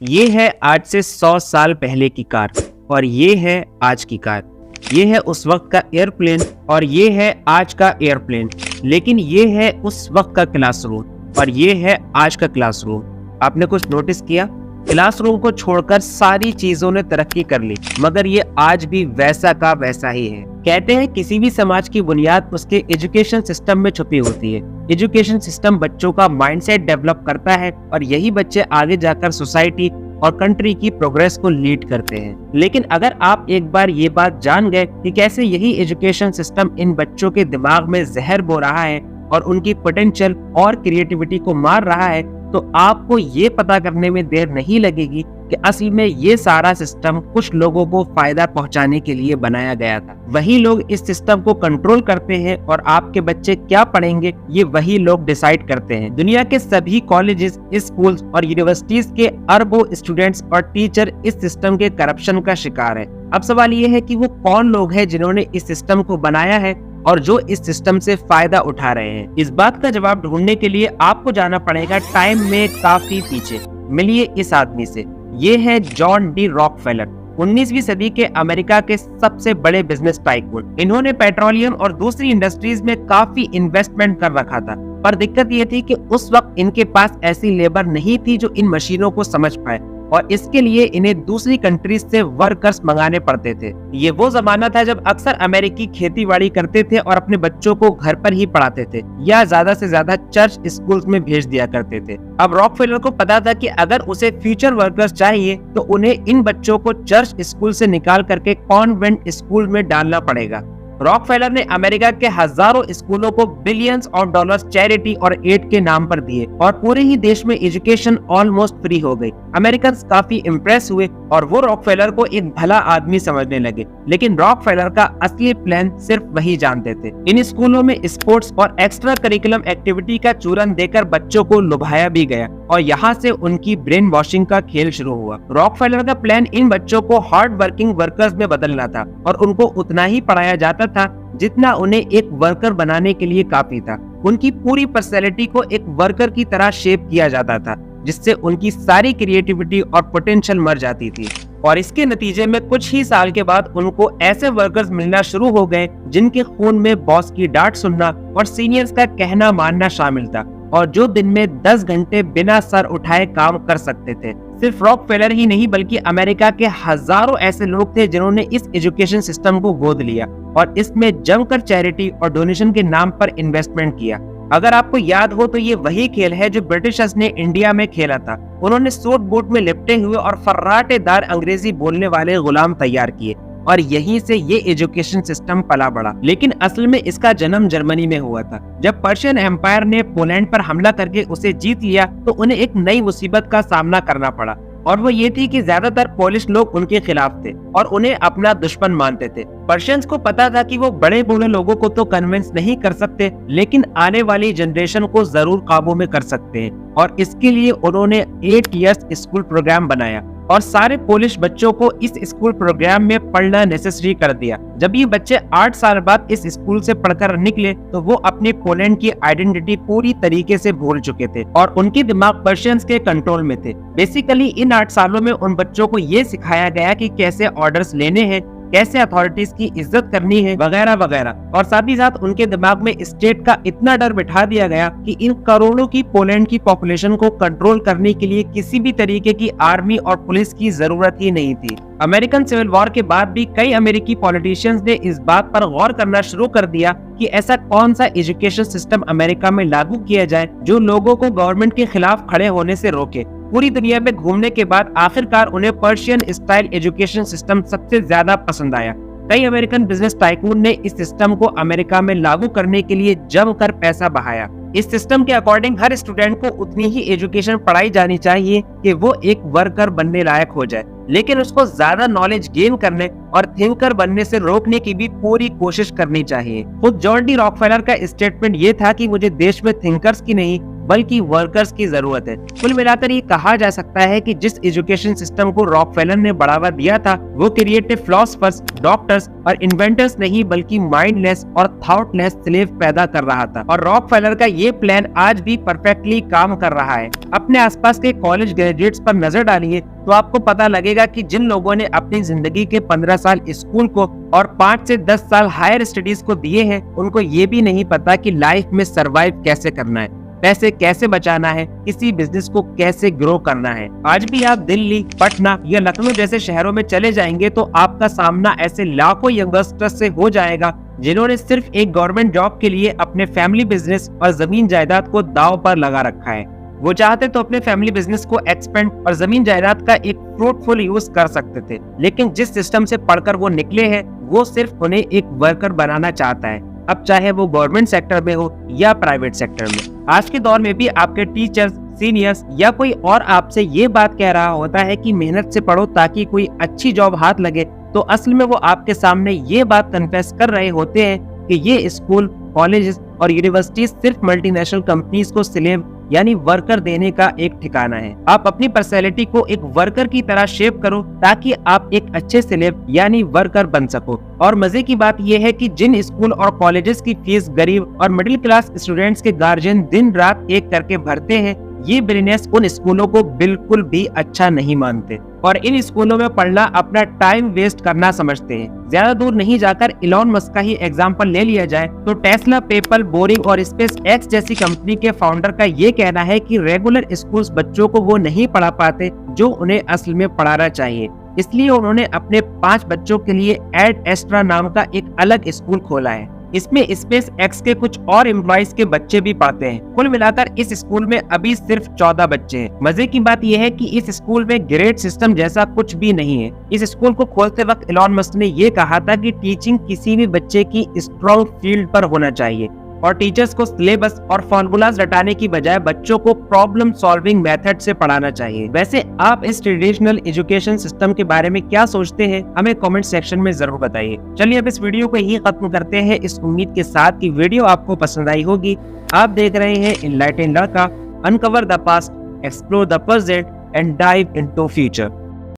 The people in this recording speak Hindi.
ये है आज से 100 साल पहले की कार और ये है आज की कार। ये है उस वक्त का एयरप्लेन और ये है आज का एयरप्लेन। लेकिन ये है उस वक्त का क्लासरूम और ये है आज का क्लासरूम। आपने कुछ नोटिस किया? क्लासरूम को छोड़कर सारी चीजों ने तरक्की कर ली, मगर ये आज भी वैसा का वैसा ही है। कहते हैं किसी भी समाज की बुनियाद उसके एजुकेशन सिस्टम में छुपी होती है। एजुकेशन सिस्टम बच्चों का माइंडसेट डेवलप करता है और यही बच्चे आगे जाकर सोसाइटी और कंट्री की प्रोग्रेस को लीड करते हैं। लेकिन अगर आप एक बार ये बात जान गए कि कैसे यही एजुकेशन सिस्टम इन बच्चों के दिमाग में जहर बो रहा है और उनकी पोटेंशियल और क्रिएटिविटी को मार रहा है, तो आपको ये पता करने में देर नहीं लगेगी कि असल में ये सारा सिस्टम कुछ लोगों को फायदा पहुंचाने के लिए बनाया गया था। वही लोग इस सिस्टम को कंट्रोल करते हैं और आपके बच्चे क्या पढ़ेंगे ये वही लोग डिसाइड करते हैं। दुनिया के सभी कॉलेजेस, स्कूल्स और यूनिवर्सिटीज के अरबों स्टूडेंट्स और टीचर इस सिस्टम के करप्शन का शिकार है। अब सवाल ये है कि वो कौन लोग हैं जिन्होंने इस सिस्टम को बनाया है और जो इस सिस्टम से फायदा उठा रहे हैं। इस बात का जवाब ढूंढने के लिए आपको जाना पड़ेगा टाइम में काफी पीछे। मिलिए इस आदमी से। ये है जॉन डी रॉकफेलर, 19वीं सदी के अमेरिका के सबसे बड़े बिजनेस टाइकून। इन्होंने पेट्रोलियम और दूसरी इंडस्ट्रीज में काफी इन्वेस्टमेंट कर रखा था, पर दिक्कत ये थी कि उस वक्त इनके पास ऐसी लेबर नहीं थी जो इन मशीनों को समझ पाए और इसके लिए इन्हें दूसरी कंट्रीज से वर्कर्स मंगाने पड़ते थे। ये वो जमाना था जब अक्सर अमेरिकी खेतीबाड़ी करते थे और अपने बच्चों को घर पर ही पढ़ाते थे या ज्यादा से ज्यादा चर्च स्कूल्स में भेज दिया करते थे। अब रॉकफेलर को पता था कि अगर उसे फ्यूचर वर्कर्स चाहिए तो उन्हें इन बच्चों को चर्च स्कूल से निकाल करके कॉन्वेंट स्कूल में डालना पड़ेगा। रॉकफेलर ने अमेरिका के हजारों स्कूलों को बिलियंस ऑफ डॉलर्स चैरिटी और एड के नाम पर दिए और पूरे ही देश में एजुकेशन ऑलमोस्ट फ्री हो गई। अमेरिकन्स काफी इम्प्रेस हुए और वो रॉकफेलर को एक भला आदमी समझने लगे। लेकिन रॉकफेलर का असली प्लान सिर्फ वही जानते थे। इन स्कूलों में स्पोर्ट्स और एक्स्ट्रा करिकुलम एक्टिविटी का चूरन देकर बच्चों को लुभाया भी गया और यहाँ से उनकी ब्रेन वॉशिंग का खेल शुरू हुआ। रॉकफेलर का प्लान इन बच्चों को हार्ड वर्किंग वर्कर्स में बदलना था और उनको उतना ही पढ़ाया जाता था जितना उन्हें एक वर्कर बनाने के लिए काफी था। उनकी पूरी पर्सनैलिटी को एक वर्कर की तरह शेप किया जाता था, जिससे उनकी सारी क्रिएटिविटी और पोटेंशियल मर जाती थी। और इसके नतीजे में कुछ ही साल के बाद उनको ऐसे वर्कर्स मिलना शुरू हो गए जिनके खून में बॉस की डांट सुनना और सीनियर्स का कहना मानना शामिल था और जो दिन में 10 घंटे बिना सर उठाए काम कर सकते थे। सिर्फ रॉकफेलर ही नहीं बल्कि अमेरिका के हजारों ऐसे लोग थे जिन्होंने इस एजुकेशन सिस्टम को गोद लिया और इसमें जमकर चैरिटी और डोनेशन के नाम पर इन्वेस्टमेंट किया। अगर आपको याद हो तो ये वही खेल है जो ब्रिटिशर्स ने इंडिया में खेला था। उन्होंने सूट बूट में लिपटे हुए और फर्राटेदार अंग्रेजी बोलने वाले गुलाम तैयार किए और यहीं से ये एजुकेशन सिस्टम पला बढ़ा। लेकिन असल में इसका जन्म जर्मनी में हुआ था। जब पर्शियन एम्पायर ने पोलैंड पर हमला करके उसे जीत लिया तो उन्हें एक नई मुसीबत का सामना करना पड़ा और वो ये थी कि ज्यादातर पोलिश लोग उनके खिलाफ थे और उन्हें अपना दुश्मन मानते थे। पर्शियंस को पता था कि वो बड़े बूढ़े लोगों को तो कन्विंस नहीं कर सकते, लेकिन आने वाली जनरेशन को जरूर काबू में कर सकते हैं और इसके लिए उन्होंने 8 इयर्स स्कूल प्रोग्राम बनाया और सारे पोलिश बच्चों को इस स्कूल प्रोग्राम में पढ़ना नेसेसरी कर दिया। जब ये बच्चे 8 साल बाद इस स्कूल से पढ़कर निकले तो वो अपनी पोलैंड की आइडेंटिटी पूरी तरीके से भूल चुके थे और उनके दिमाग पर्शियंस के कंट्रोल में थे। बेसिकली इन 8 सालों में उन बच्चों को ये सिखाया गया कि कैसे ऑर्डर्स लेने हैं, कैसे अथॉरिटीज की इज्जत करनी है, वगैरह वगैरह। और साथ ही साथ उनके दिमाग में स्टेट का इतना डर बिठा दिया गया कि इन करोड़ों की पोलैंड की पॉपुलेशन को कंट्रोल करने के लिए किसी भी तरीके की आर्मी और पुलिस की जरूरत ही नहीं थी। अमेरिकन सिविल वॉर के बाद भी कई अमेरिकी पॉलिटिशियंस ने इस बात पर गौर करना शुरू कर दिया कि ऐसा कौन सा एजुकेशन सिस्टम अमेरिका में लागू किया जाए जो लोगों को गवर्नमेंट के खिलाफ खड़े होने से रोके। पूरी दुनिया में घूमने के बाद आखिरकार उन्हें पर्शियन स्टाइल एजुकेशन सिस्टम सबसे ज्यादा पसंद आया। कई अमेरिकन बिजनेस टाइकून ने इस सिस्टम को अमेरिका में लागू करने के लिए जमकर पैसा बहाया। इस सिस्टम के अकॉर्डिंग हर स्टूडेंट को उतनी ही एजुकेशन पढ़ाई जानी चाहिए कि वो एक वर्कर बनने लायक हो जाए, लेकिन उसको ज्यादा नॉलेज गेन करने और थिंकर बनने से रोकने की भी पूरी कोशिश करनी चाहिए। खुद जॉन डी रॉकफेलर का स्टेटमेंट ये था कि मुझे देश में थिंकर्स की नहीं बल्कि वर्कर्स की जरूरत है। कुल मिलाकर ये कहा जा सकता है कि जिस एजुकेशन सिस्टम को रॉकफेलर ने बढ़ावा दिया था वो क्रिएटिव फिलोसोफर्स, डॉक्टर्स और इन्वेंटर्स नहीं बल्कि माइंडलेस और थॉटलेस स्लेव पैदा कर रहा था। और रॉकफेलर का ये प्लान आज भी परफेक्टली काम कर रहा है। अपने आसपास के कॉलेज ग्रेजुएट्स पर नजर डालिए तो आपको पता लगेगा कि जिन लोगों ने अपनी जिंदगी के 15 साल स्कूल को और 5 से 10 साल हायर स्टडीज को दिए हैं, उनको ये भी नहीं पता कि लाइफ में सरवाइव कैसे करना है, पैसे कैसे बचाना है, किसी बिजनेस को कैसे ग्रो करना है। आज भी आप दिल्ली, पटना या लखनऊ जैसे शहरों में चले जाएंगे तो आपका सामना ऐसे लाखों यंगस्टर्स से हो जाएगा जिन्होंने सिर्फ एक गवर्नमेंट जॉब के लिए अपने फैमिली बिजनेस और जमीन जायदाद को दांव पर लगा रखा है। वो चाहते तो अपने फैमिली बिजनेस को एक्सपेंड और जमीन जायदाद का एक फ्रूटफुल यूज कर सकते थे, लेकिन जिस सिस्टम से पढ़कर वो निकले हैं वो सिर्फ उन्हें एक वर्कर बनाना चाहता है, अब चाहे वो गवर्नमेंट सेक्टर में हो या प्राइवेट सेक्टर में। आज के दौर में भी आपके टीचर्स, सीनियर्स या कोई और आपसे ये बात कह रहा होता है कि मेहनत से पढ़ो ताकि कोई अच्छी जॉब हाथ लगे, तो असल में वो आपके सामने ये बात कन्फेस कर रहे होते हैं कि ये स्कूल, कॉलेजेस और यूनिवर्सिटीज सिर्फ मल्टीनेशनल कंपनीज को स्लेव यानी वर्कर देने का एक ठिकाना है। आप अपनी पर्सनैलिटी को एक वर्कर की तरह शेप करो ताकि आप एक अच्छे स्लेव यानी वर्कर बन सको। और मजे की बात यह है कि जिन स्कूल और कॉलेजेस की फीस गरीब और मिडिल क्लास स्टूडेंट्स के गार्जियन दिन रात एक करके भरते हैं, ये बिजनेस उन स्कूलों को बिल्कुल भी अच्छा नहीं मानते और इन स्कूलों में पढ़ना अपना टाइम वेस्ट करना समझते हैं। ज्यादा दूर नहीं जाकर इलॉन मस्क का ही एग्जांपल ले लिया जाए तो टेस्ला, पेपल, बोरिंग और स्पेस एक्स जैसी कंपनी के फाउंडर का ये कहना है कि रेगुलर स्कूल्स बच्चों को वो नहीं पढ़ा पाते जो उन्हें असल में पढ़ाना चाहिए, इसलिए उन्होंने अपने 5 बच्चों के लिए एड एस्ट्रा नाम का एक अलग स्कूल खोला है। इसमें स्पेस एक्स के कुछ और एम्प्लॉइज के बच्चे भी पढ़ते हैं। कुल मिलाकर इस स्कूल में अभी सिर्फ 14 बच्चे हैं। मजे की बात यह है कि इस स्कूल में ग्रेड सिस्टम जैसा कुछ भी नहीं है। इस स्कूल को खोलते वक्त इलॉन मस्क ने ये कहा था कि टीचिंग किसी भी बच्चे की स्ट्रॉन्ग फील्ड पर होना चाहिए और टीचर्स को सिलेबस और फॉर्मूलाज रटाने की बजाय बच्चों को प्रॉब्लम सॉल्विंग मेथड से पढ़ाना चाहिए। वैसे आप इस ट्रेडिशनल एजुकेशन सिस्टम के बारे में क्या सोचते हैं, हमें कमेंट सेक्शन में जरूर बताइए। चलिए अब इस वीडियो को यही खत्म करते हैं, इस उम्मीद के साथ कि वीडियो आपको पसंद आई होगी। आप देख रहे हैं एनलाइटेन लड़का, uncover the past, explore the present and dive into future.